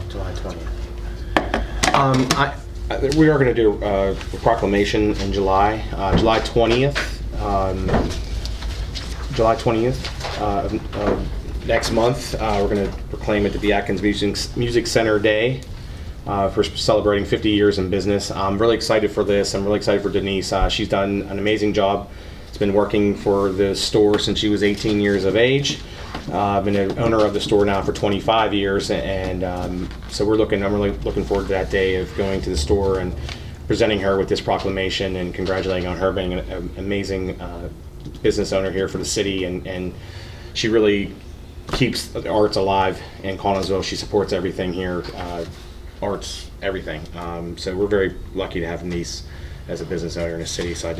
July 20th. We are going to do a proclamation in July. July 20th. July 20th of next month. We're going to proclaim it to be Atkins Music Center Day for celebrating 50 years in business. I'm really excited for this. I'm really excited for Denise. She's done an amazing job. She's been working for the store since she was 18 years of age. I've been an owner of the store now for 25 years, and so I'm really looking forward to that day of going to the store and presenting her with this proclamation and congratulating on her being an amazing business owner here for the city, and she really keeps the arts alive in Collinsville. She supports everything here, arts, everything. So we're very lucky to have Denise as a business owner in the city. So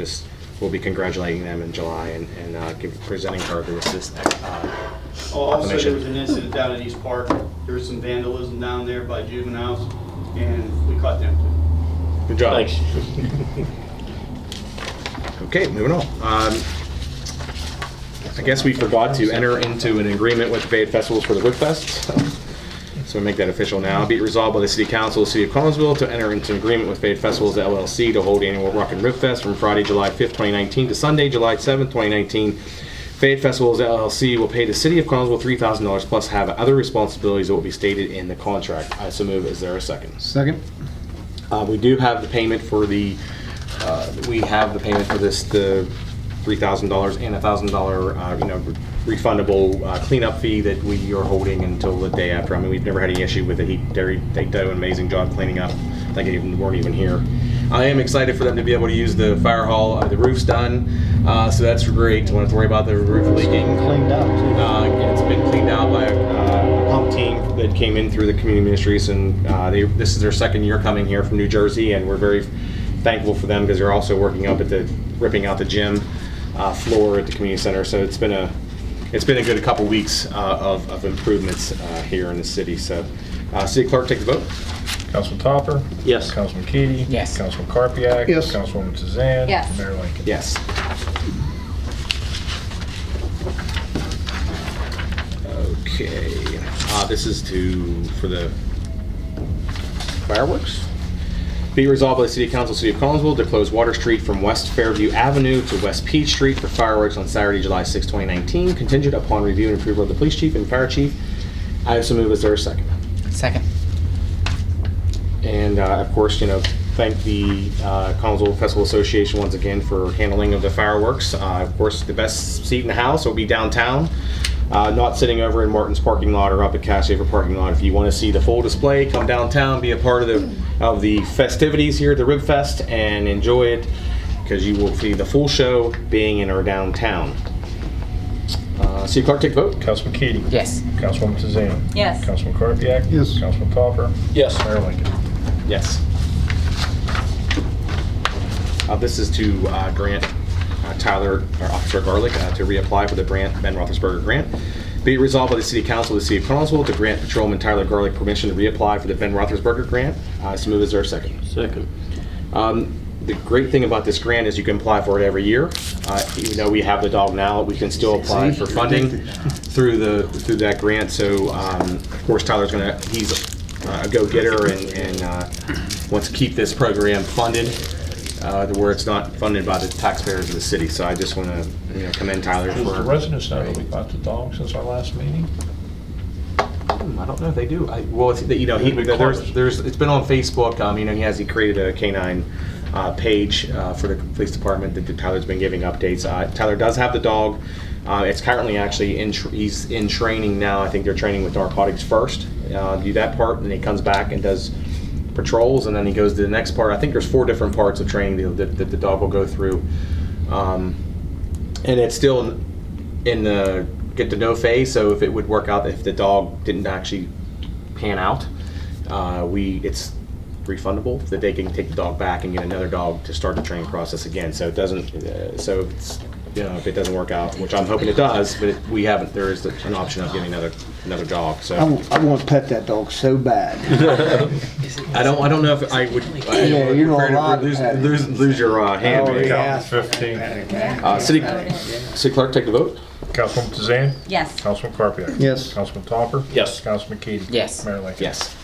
we'll be congratulating them in July and presenting her this Also, there was an incident down in East Park. There was some vandalism down there by juveniles, and we caught them too. Good job. Thanks. Okay, moving on. I guess we forgot to enter into an agreement with the Fade Festivals for the Rib Fest. So we make that official now. Be it resolved by the City Council of the City of Collinsville to enter into an agreement with Fade Festivals LLC to hold annual Rock and Rib Fest from Friday, July 5th, 2019 to Sunday, July 7th, 2019. Fade Festivals LLC will pay the City of Collinsville $3,000 plus have other responsibilities that will be stated in the contract. I so move. Is there a second? Second. We do have the payment for the $3,000 and $1,000 refundable cleanup fee that we are holding until the day after. I mean, we've never had any issue with it. They do an amazing job cleaning up. I think they weren't even here. I am excited for them to be able to use the fire hall. The roof's done, so that's great. Don't have to worry about the roof leaking. Cleaned up too. It's been cleaned out by a pump team that came in through the community ministries, and this is their second year coming here from New Jersey, and we're very thankful for them because they're also working up at ripping out the gym floor at the community center. So it's been a good couple weeks of improvements here in the city. So, City Clerk, take the vote. Councilman Topper? Yes. Councilman Keady? Yes. Councilman Karpiak? Yes. Councilwoman Tazan? Yes. Mayor Lincoln? Yes. Okay. This is for the fireworks. Be resolved by the City Council, City of Collinsville, to close Water Street from West Fairview Avenue to West Peach Street for fireworks on Saturday, July 6, 2019, contingent upon review and approval of the police chief and fire chief. I also move. Is there a second? Second. And of course, thank the Collinsville Festival Association once again for handling of the fireworks. Of course, the best seat in the house will be downtown, not sitting over in Martin's parking lot or up at Cassaver parking lot. If you want to see the full display, come downtown, be a part of the festivities here at the Rib Fest, and enjoy it because you will see the full show being in our downtown. City Clerk, take the vote. Councilman Keady? Yes. Councilwoman Tazan? Yes. Councilman Karpiak? Yes. Councilman Topper? Yes. Mayor Lincoln? Yes. This is to grant Tyler, or Officer Garlick, to reapply for the Ben Roethlisberger grant. Be it resolved by the City Council of the City of Collinsville to grant Patrolman Tyler Garlick permission to reapply for the Ben Roethlisberger grant. So move. Is there a second? Second. The great thing about this grant is you can apply for it every year. Even though we have the dog now, we can still apply for funding through that grant. So of course Tyler's he's a go-getter and wants to keep this program funded to where it's not funded by the taxpayers of the city. So I just want to commend Tyler Does the for. residents know that we got the dog since our last meeting? I don't know if they do. It's been on Facebook. He created a canine page for the police department that Tyler's been giving updates. Tyler does have the dog. It's currently actually he's in training now. I think they're training with narcotics first. Do that part, and then he comes back and does patrols, and then he goes to the next part. I think there's 4 different parts of training that the dog will go through, and it's still in the get to know phase. So if it would work out, if the dog didn't actually pan out, it's refundable, that they can take the dog back and get another dog to start the training process again. So it doesn't. If it doesn't work out, which I'm hoping it does, but there is an option of getting another dog. So I want to pet that dog so bad. I don't know if I would. Yeah, you're not allowed to pet it. lose your hand. Oh, Maybe. yeah. Councilman 15. City Clerk, take the vote. Councilwoman Tazan? Yes. Councilman Karpiak? Yes. Councilman Topper? Yes. Councilman Keady? Yes. Mayor Lincoln? Yes.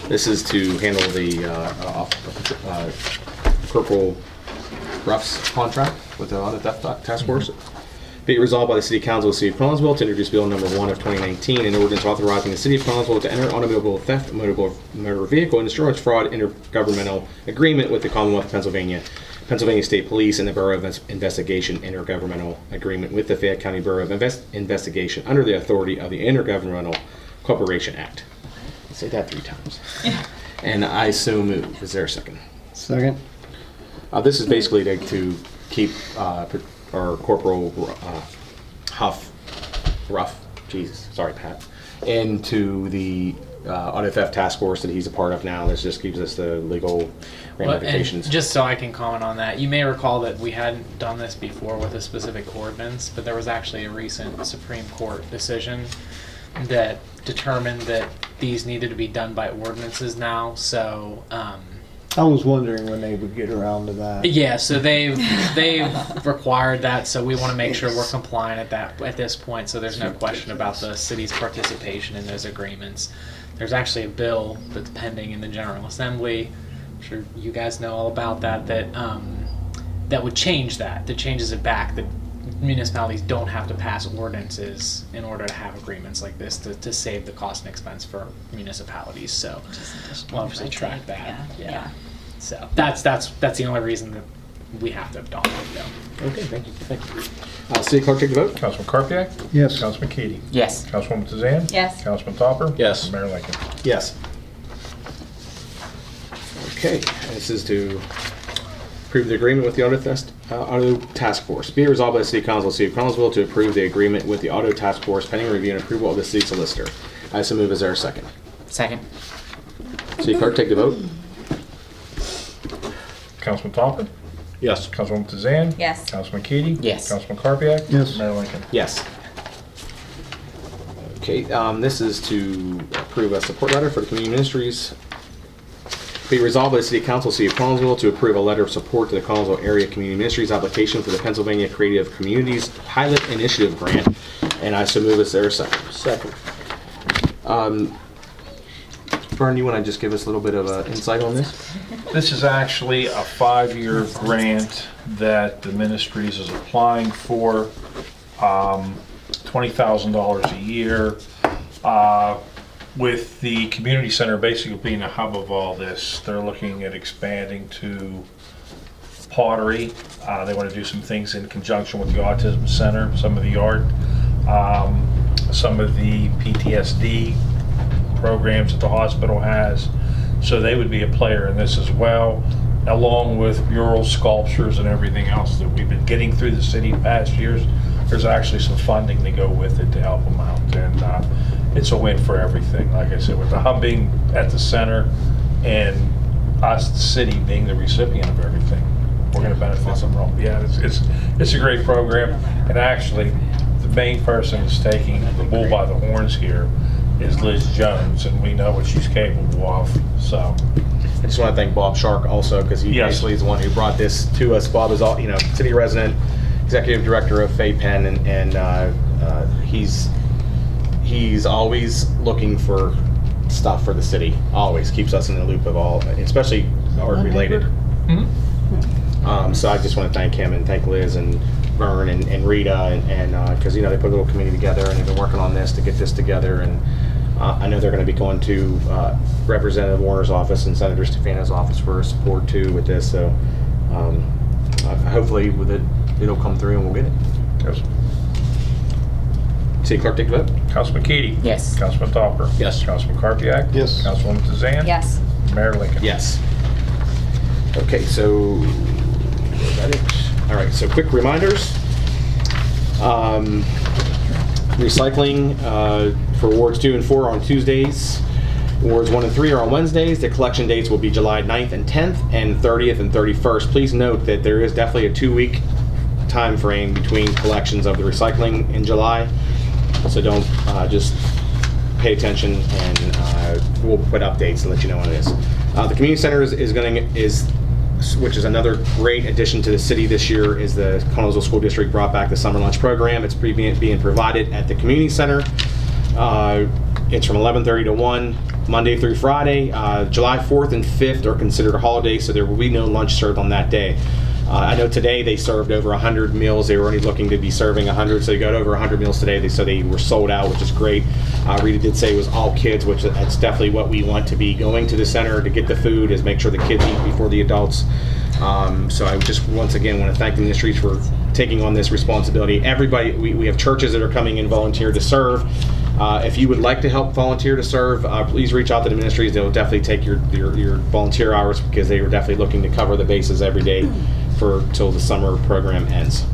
This is to handle the Corporal Ruff's contract with the Auto Theft Task Force. Be it resolved by the City Council of the City of Collinsville to introduce Bill Number 1 of 2019, an ordinance authorizing the City of Collinsville to enter automobile theft, motor vehicle, and insurance fraud intergovernmental agreement with the Commonwealth of Pennsylvania, Pennsylvania State Police, and the Bureau of Investigation intergovernmental agreement with the Fayette County Bureau of Investigation under the authority of the Intergovernmental Corporation Act. Say that 3 times. And I so move. Is there a second? Second. This is basically to keep our Corporal Ruff, Jesus, sorry Pat, into the Auto Theft Task Force that he's a part of now. This just gives us the legal ramifications. And just so I can comment on that, you may recall that we hadn't done this before with a specific ordinance, but there was actually a recent Supreme Court decision that determined that these needed to be done by ordinances now. So I was wondering when they would get around to that. yeah, so they've required that. So we want to make sure we're compliant at this point. So there's no question about the city's participation in those agreements. There's actually a bill that's pending in the General Assembly. I'm sure you guys know all about that. That would change that. That changes it back. That municipalities don't have to pass ordinances in order to have agreements like this to save the cost and expense for municipalities. So we'll obviously track that. Yeah. So that's the only reason that we have to adopt it. Though. Okay, thank you. City Clerk, take the vote. Councilman Karpiak? Yes. Councilman Keady? Yes. Councilwoman Tazan? Yes. Councilman Topper? Yes. Mayor Lincoln? Yes. Okay, this is to approve the agreement with the Auto Task Force. Be it resolved by the City Council of the City of Collinsville to approve the agreement with the Auto Task Force pending review and approval of the city solicitor. I so move. Is there a second? Second. City Clerk, take the vote. Councilman Topper? Yes. Councilwoman Tazan? Yes. Councilman Keady? Yes. Councilman Karpiak? Yes. Mayor Lincoln? Yes. Okay, this is to approve a support letter for the community ministries. Be resolved by the City Council, City of Collinsville, to approve a letter of support to the Collinsville Area Community Ministries application for the Pennsylvania Creative Communities Pilot Initiative Grant. And I so move. Is there a second? Second. Vern, you want to just give us a little bit of insight on this? This is actually a 5-year grant that the ministries is applying for, $20,000 a year. With the community center basically being a hub of all this, they're looking at expanding to pottery. They want to do some things in conjunction with the autism center, some of the art, some of the PTSD programs that the hospital has. So they would be a player in this as well, along with mural sculptures and everything else that we've been getting through the city in past years. There's actually some funding to go with it to help them out, and it's a win for everything. Like I said, with the hub being at the center and us, the city, being the recipient of everything, we're going to benefit from it. Yeah, it's a great program, and actually, the main person that's taking the bull by the horns here is Liz Jones, and we know what she's capable of. So, I just want to thank Bob Shark also, because he Yes. basically is the one who brought this to us. Bob is all, city resident, executive director of FAPEN, and he's always looking for stuff for the city. Always keeps us in the loop of all, especially art related. So I just want to thank him and thank Liz and Vern and Rita, and because they put a little committee together and they've been working on this to get this together. And I know they're going to be going to Representative Warner's office and Senator Stefano's office for support too with this. So hopefully with it, it'll come through and we'll get it. yes. City Clerk, take the vote. Councilman Keady? Yes. Councilman Topper? Yes. Councilman Karpiak? Yes. Councilwoman Tazan? Yes. Mayor Lincoln? Yes. Okay, so is that it? All right, so quick reminders. Recycling for wards 2 and 4 are on Tuesdays. Wards 1 and 3 are on Wednesdays. The collection dates will be July 9th and 10th and 30th and 31st. Please note that there is definitely a 2-week time frame between collections of the recycling in July. So don't just pay attention, and we'll put updates and let you know when it is. The community center is which is another great addition to the city this year, is the Connellsville School District brought back the summer lunch program. It's being provided at the community center. It's from 11:30 to 1, Monday through Friday. July 4th and 5th are considered holidays, so there will be no lunch served on that day. I know today they served over 100 meals. They were only looking to be serving 100, so they got over 100 meals today. They were sold out, which is great. Rita did say it was all kids, which that's definitely what we want to be going to the center to get the food, is make sure the kids eat before the adults. So I just once again want to thank the ministries for taking on this responsibility. Everybody, we have churches that are coming in volunteer to serve. If you would like to help volunteer to serve, please reach out to the ministries. They'll definitely take your volunteer hours, because they were definitely looking to cover the bases every day till the summer program ends.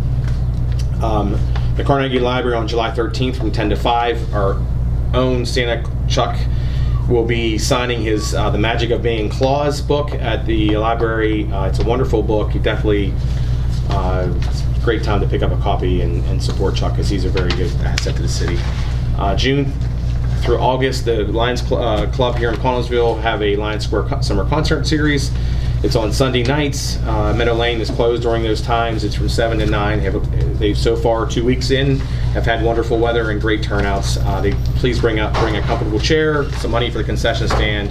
The Carnegie Library on July 13th from 10 to 5, our own Santa Chuck will be signing his The Magic of Being Claus book at the library. It's a wonderful book. You definitely, it's a great time to pick up a copy and support Chuck, because he's a very good asset to the city. June through August, the Lions Club here in Connellsville have a Lions Square Summer Concert Series. It's on Sunday nights. Meadow Lane is closed during those times. It's from 7 to 9. They've so far, 2 weeks in, have had wonderful weather and great turnouts. Please bring a comfortable chair, some money for the concession stand,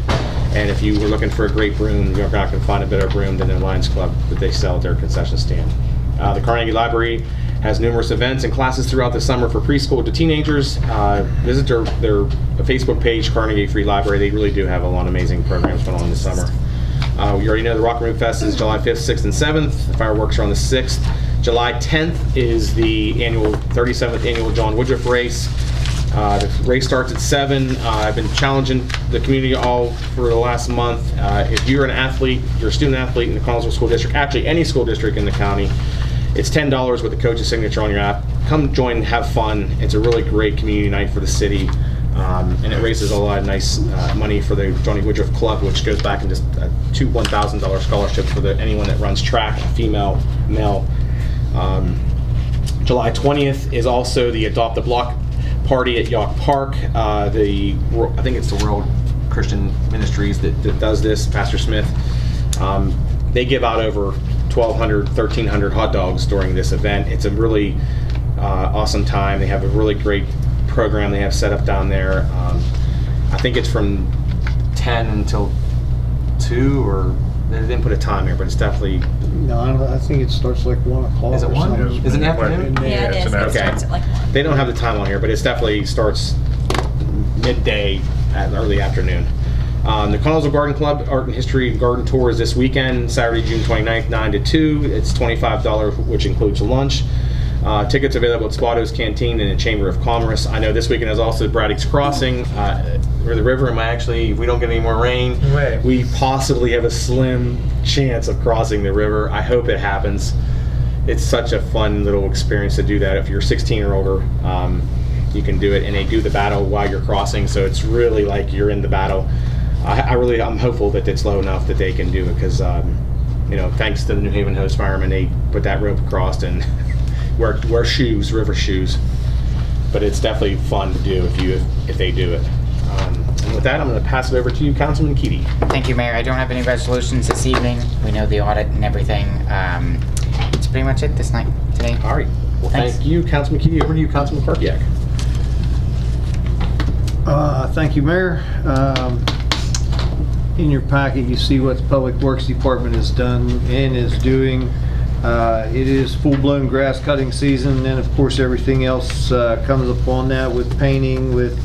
and if you were looking for a great broom, you're not going to find a better broom than the Lions Club that they sell at their concession stand. The Carnegie Library has numerous events and classes throughout the summer for preschool to teenagers. Visit their Facebook page, Carnegie Free Library. They really do have a lot of amazing programs going on this summer. We already know the Rock and Roll Fest is July 5th, 6th, and 7th. The fireworks are on the 6th. July 10th is the 37th annual John Woodruff race. The race starts at 7. I've been challenging the community all for the last month. If you're an athlete, you're a student athlete in the Connellsville School District, actually any school district in the county, it's $10 with the coach's signature on your app. Come join and have fun. It's a really great community night for the city. And it raises a lot of nice money for the Johnny Woodruff Club, which goes back into two $1,000 scholarships for anyone that runs track, female, male. July 20th is also the Adopt the Block party at York Park. I think it's the World Christian Ministries that does this, Pastor Smith. They give out over 1,200, 1,300 hot dogs during this event. It's a really awesome time. They have a really great program they have set up down there. I think it's from 10 until 2, or they didn't put a time here, but it's definitely... No, I think it starts like 1 o'clock. Is it or 1? something. Is it in the afternoon? Yeah, it it's is. an It okay. starts at like 1. They don't have the time on here, but it definitely starts midday at early afternoon. The Connellsville Garden Club Art and History Garden Tour is this weekend, Saturday, June 29th, 9 to 2. It's $25, which includes lunch. Tickets available at Spotto's Canteen and the Chamber of Commerce. I know this weekend is also Braddock's Crossing, or the river. If we don't get any more rain, Right. we possibly have a slim chance of crossing the river. I hope it happens. It's such a fun little experience to do that. If you're 16 or older, you can do it, and they do the battle while you're crossing, so it's really like you're in the battle. I'm hopeful that it's low enough that they can do it, because thanks to the New Haven Host Firemen, they put that rope across and wear shoes, river shoes. But it's definitely fun to do if they do it. And with that, I'm going to pass it over to you, Councilman Keaty. Thank you, Mayor. I don't have any resolutions this evening. We know the audit and everything. That's pretty much it this night, today. All right. Well, Thanks. thank you, Councilman Keaty. Over to you, Councilman Karpiak. Thank you, Mayor. In your packet, you see what the Public Works Department has done and is doing. It is full-blown grass cutting season, and of course everything else comes upon that, with painting, with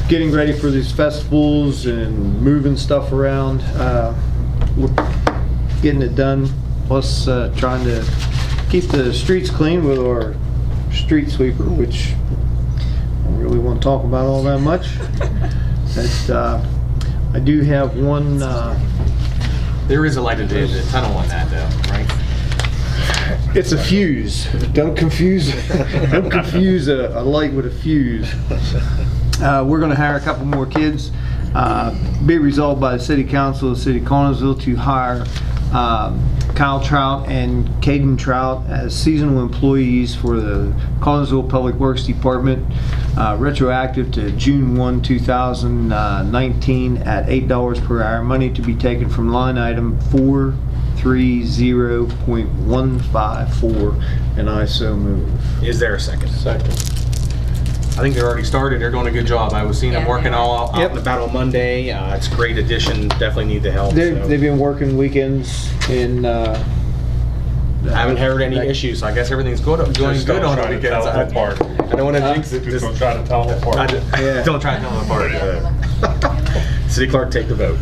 getting ready for these festivals and moving stuff around. We're getting it done, plus trying to keep the streets clean with our street sweeper, which I don't really want to talk about all that much. But I do have one. There is a light at the end of the tunnel on that, though, right? It's a fuse. Don't confuse a light with a fuse. We're going to hire a couple more kids. Be resolved by the City Council of the City of Connellsville to hire Kyle Trout and Caden Trout as seasonal employees for the Connellsville Public Works Department, retroactive to June 1, 2019 at $8 per hour. Money to be taken from line item 20.154, and I so move. Is there a second? Second. I think they're already started. They're doing a good job. I was seeing them Yeah, working they are. all out Yep. and about on Monday. It's a great addition. Definitely need the help. So. They've been working weekends, and I haven't heard any issues. So I guess everything's good. Doing Just good don't on the try to weekends. tell them apart. I don't want to jinx it. Just Just, don't try to tell them apart. Yeah. Don't try to tell them apart. City clerk, take the vote.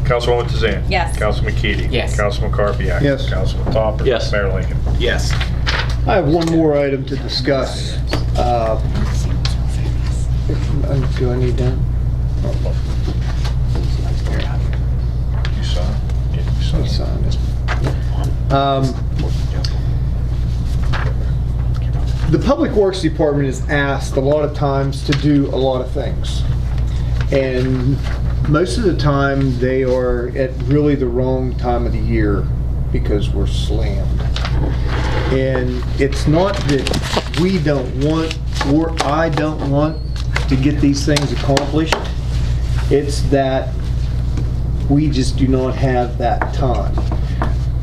Councilwoman Tazan. Yes. Councilman Keady. Yes. Councilman Carpiak. Yes. Councilman Topper. Yes. Mayor Lincoln. Yes. I have one more item to discuss. Do I need that? You saw? Yeah, you saw. Let me sign it. The Public Works Department is asked a lot of times to do a lot of things. And most of the time, they are at really the wrong time of the year because we're slammed. And it's not that we don't want, or I don't want to get these things accomplished. It's that we just do not have that time.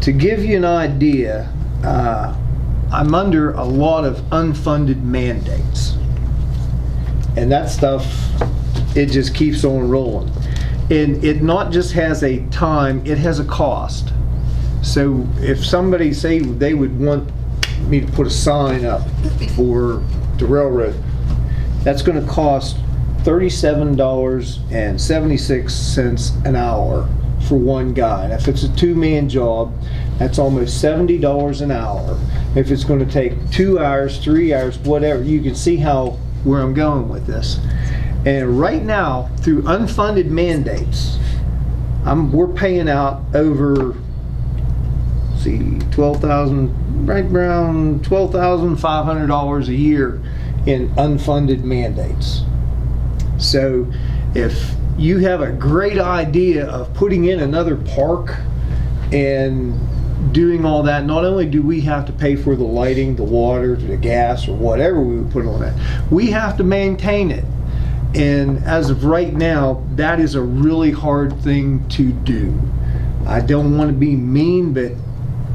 To give you an idea, I'm under a lot of unfunded mandates. And that stuff, it just keeps on rolling. And it not just has a time, it has a cost. So if somebody say they would want me to put a sign up for the railroad, that's gonna cost $37.76 an hour for one guy. And if it's a two-man job, that's almost $70 an hour. If it's gonna take 2 hours, 3 hours, whatever, you can see where I'm going with this. And right now, through unfunded mandates, we're paying out over, right around $12,500 a year in unfunded mandates. So if you have a great idea of putting in another park and doing all that, not only do we have to pay for the lighting, the water, the gas, or whatever we would put on that, we have to maintain it. And as of right now, that is a really hard thing to do. I don't want to be mean, but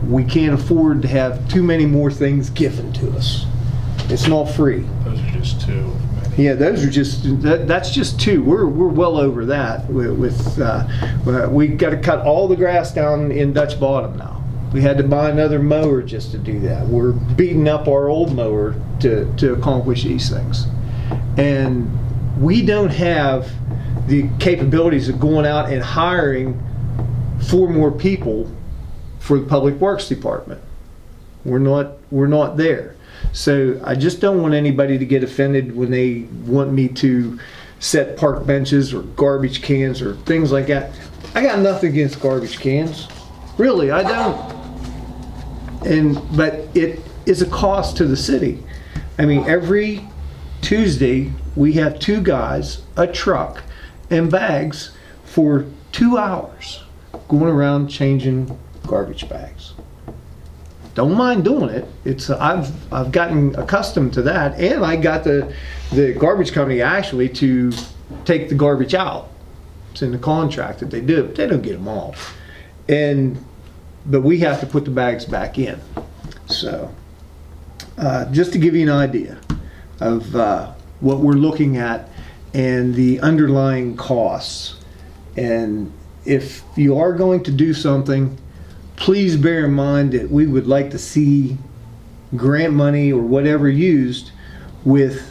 we can't afford to have too many more things given to us. It's not free. Those are just two of many. Yeah, those are that's just two. We're well over that. We got to cut all the grass down in Dutch Bottom now. We had to buy another mower just to do that. We're beating up our old mower to accomplish these things. And we don't have the capabilities of going out and hiring 4 more people for the Public Works Department. We're not there. So I just don't want anybody to get offended when they want me to set park benches or garbage cans or things like that. I got nothing against garbage cans. Really, I don't. But it is a cost to the city. I mean, every Tuesday, we have 2 guys, a truck, and bags for 2 hours going around changing garbage bags. Don't mind doing it. I've gotten accustomed to that, and I got the garbage company actually to take the garbage out. It's in the contract that they do, but they don't get them all. But we have to put the bags back in. So, just to give you an idea of what we're looking at and the underlying costs. And if you are going to do something, please bear in mind that we would like to see grant money or whatever used with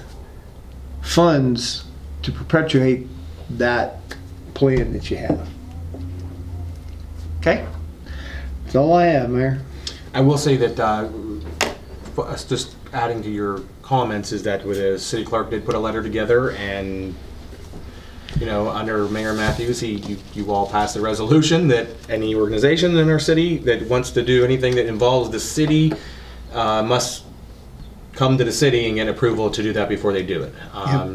funds to perpetuate that plan that you have. Okay? That's all I have, Mayor. I will say that, for us just adding to your comments, is that with the city clerk did put a letter together, and under Mayor Matthews, you all passed the resolution that any organization in our city that wants to do anything that involves the city must come to the city and get approval to do that before they do it.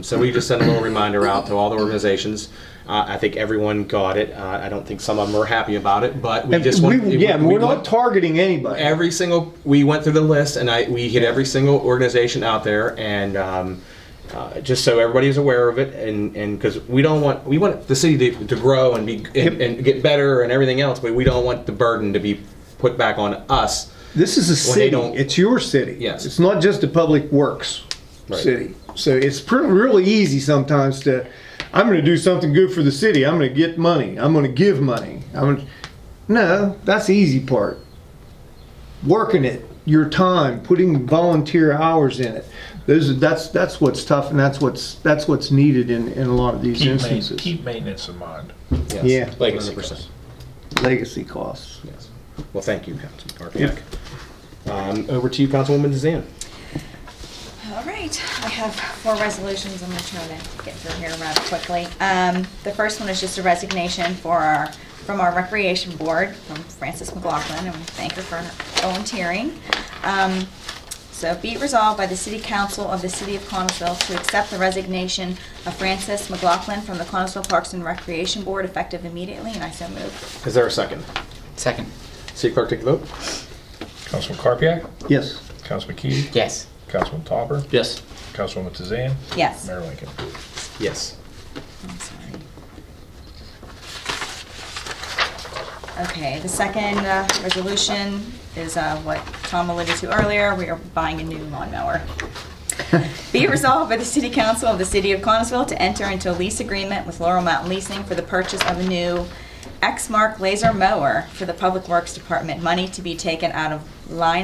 So we just sent a little reminder out to all the organizations. I think everyone got it. I don't think some of them are happy about it, but we just want. We're not targeting anybody. We went through the list, and we hit every single organization out there, and just so everybody is aware of it, and because we want the city to grow and be and get better and everything else, but we don't want the burden to be put back on us. This is a When they city. don't- It's your city. Yes. It's not just a public works Right. city. So it's really easy sometimes to, I'm going to do something good for the city. I'm going to get money. I'm going to give money. No, that's the easy part. Working it, your time, putting volunteer hours in it. That's what's tough, and that's what's needed in a lot of these instances. Keep maintenance in mind. Yes. Yeah. Legacy 100%. Legacy costs. Yes. Well, thank you, Councilman Karpiak. Over to you, Councilwoman DeZan. All right, I have 4 resolutions. I'm going to try to get through here rather quickly. The first one is just a resignation from our recreation board, from Frances McLaughlin, and we thank her for volunteering. So be it resolved by the City Council of the City of Connellsville to accept the resignation of Frances McLaughlin from the Connellsville Parks and Recreation Board effective immediately, and I so move. Is there a second? Second. City Clerk, take the vote. Councilman Karpiak, Yes. Councilman Keady, Yes. Councilman Topper, Yes. Councilwoman DeZan, Yes. Mayor Lincoln. Yes. I'm sorry. Okay, the second resolution is what Tom alluded to earlier. We are buying a new lawnmower. Be it resolved by the City Council of the City of Connellsville to enter into a lease agreement with Laurel Mountain Leasing for the purchase of a new Exmark laser mower for the Public Works Department. Money to be taken out of line